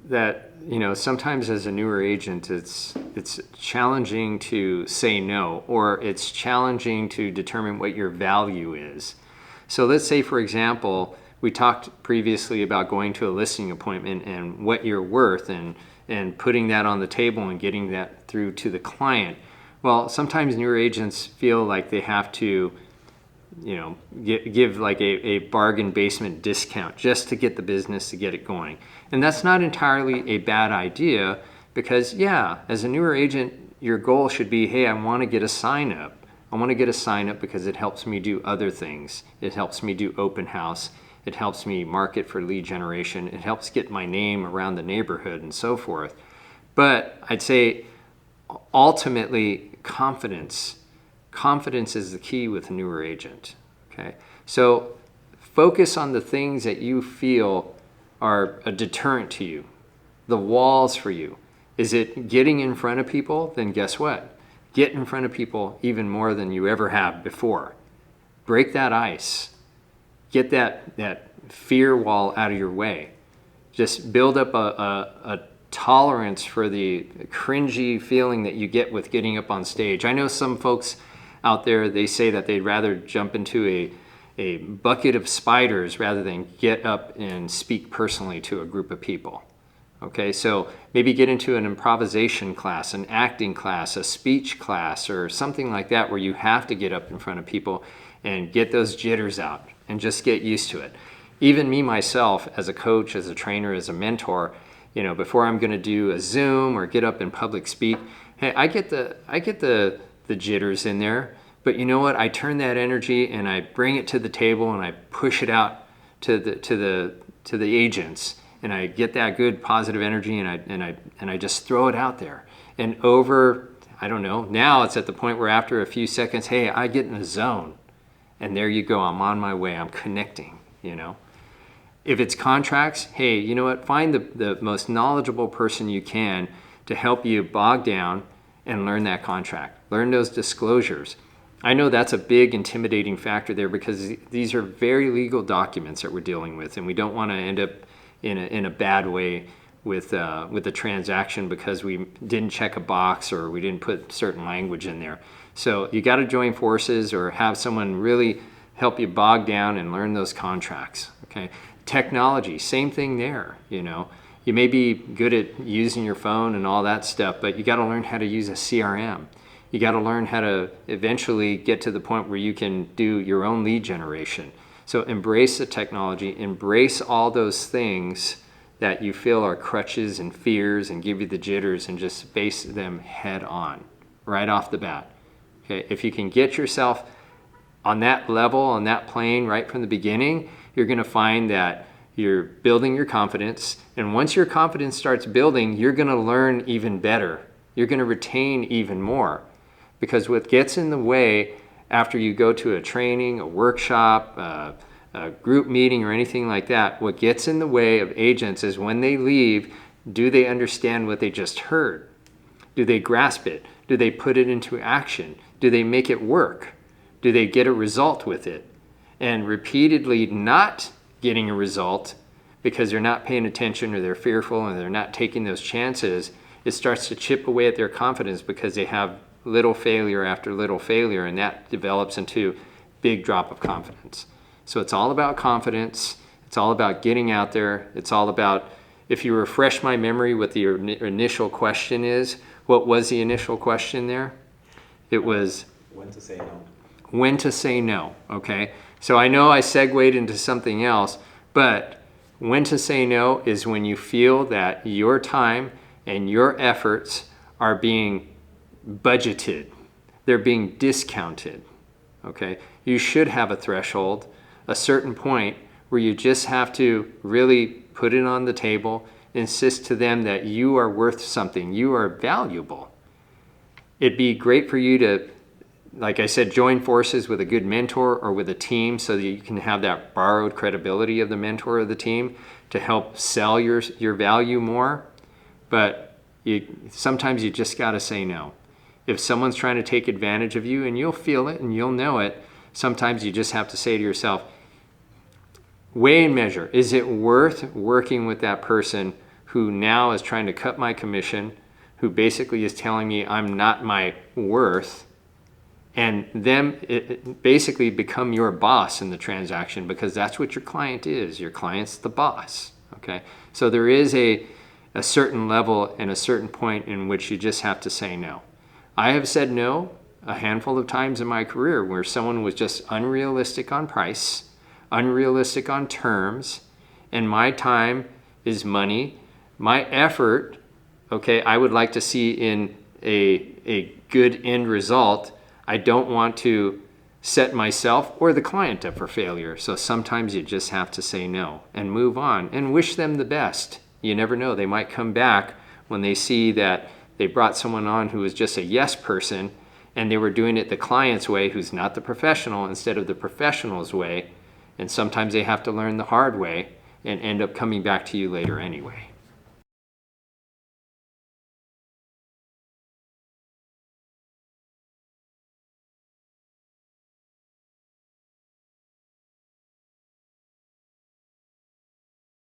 that, sometimes as a newer agent, it's challenging to say no, or it's challenging to determine what your value is. So let's say, for example, we talked previously about going to a listing appointment and what you're worth, and putting that on the table and getting that through to the client. Well, sometimes newer agents feel like they have to give like a bargain basement discount just to get the business, to get it going. And that's not entirely a bad idea, because as a newer agent, your goal should be, hey, I want to get a sign up. I want to get a sign up because it helps me do other things. It helps me do open house. It helps me market for lead generation. It helps get my name around the neighborhood and so forth. But I'd say ultimately, confidence is the key with a newer agent. Okay, so focus on the things that you feel are a deterrent to you, the walls for you. Is it getting in front of people? Then guess what? Get in front of people even more than you ever have before. Break that ice. Get that fear wall out of your way. Just build up a tolerance for the cringy feeling that you get with getting up on stage. I know some folks out there, they say that they'd rather jump into a bucket of spiders rather than get up and speak personally to a group of people. Okay, so maybe get into an improvisation class, an acting class, a speech class, or something like that, where you have to get up in front of people and get those jitters out and just get used to it. Even me, myself, as a coach, as a trainer, as a mentor, before I'm going to do a Zoom or get up and public speak, hey, I get the jitters in there, but you know what? I turn that energy and I bring it to the table and I push it out to the agents, and I get that good positive energy, and I just throw it out there. And I don't know, now it's at the point where after a few seconds, hey, I get in a zone, and there you go. I'm on my way. I'm connecting. If it's contracts, hey, you know what? Find the most knowledgeable person you can to help you bog down and learn that contract. Learn those disclosures. I know that's a big intimidating factor there, because these are very legal documents that we're dealing with, and we don't want to end up in a bad way with the transaction because we didn't check a box or we didn't put certain language in there. So you got to join forces or have someone really help you bog down and learn those contracts. Okay. Technology, same thing there. You may be good at using your phone and all that stuff, but you got to learn how to use a CRM. You got to learn how to eventually get to the point where you can do your own lead generation. So embrace the technology, embrace all those things that you feel are crutches and fears and give you the jitters, and just face them head on right off the bat. Okay, if you can get yourself on that level, on that plane right from the beginning, you're going to find that you're building your confidence. And once your confidence starts building, you're going to learn even better. You're going to retain even more. Because what gets in the way after you go to a training, a workshop, a group meeting, or anything like that, what gets in the way of agents is when they leave, do they understand what they just heard? Do they grasp it? Do they put it into action? Do they make it work? Do they get a result with it? And repeatedly not getting a result because they're not paying attention, or they're fearful and they're not taking those chances, it starts to chip away at their confidence, because they have little failure after little failure, and that develops into big drop of confidence. So it's all about confidence. It's all about getting out there. It's all about, if you refresh my memory what the initial question is, what was the initial question there? It was when to say no. When to say no, okay? So I know I segued into something else, but when to say no is when you feel that your time and your efforts are being budgeted. They're being discounted, okay? You should have a threshold, a certain point where you just have to really put it on the table, insist to them that you are worth something, you are valuable. It'd be great for you to, like I said, join forces with a good mentor or with a team, so that you can have that borrowed credibility of the mentor or the team to help sell your value more. But sometimes you just got to say no. If someone's trying to take advantage of you, and you'll feel it and you'll know it, sometimes you just have to say to yourself, weigh and measure. Is it worth working with that person who now is trying to cut my commission, who basically is telling me I'm not my worth, and them basically become your boss in the transaction, because that's what your client is. Your client's the boss, okay? So there is a certain level and a certain point in which you just have to say no. I have said no a handful of times in my career where someone was just unrealistic on price, unrealistic on terms, and my time is money. My effort, okay, I would like to see in a good end result. I don't want to set myself or the client up for failure. So sometimes you just have to say no and move on and wish them the best. You never know. They might come back when they see that they brought someone on who was just a yes person and they were doing it the client's way, who's not the professional, instead of the professional's way. And sometimes they have to learn the hard way and end up coming back to you later anyway.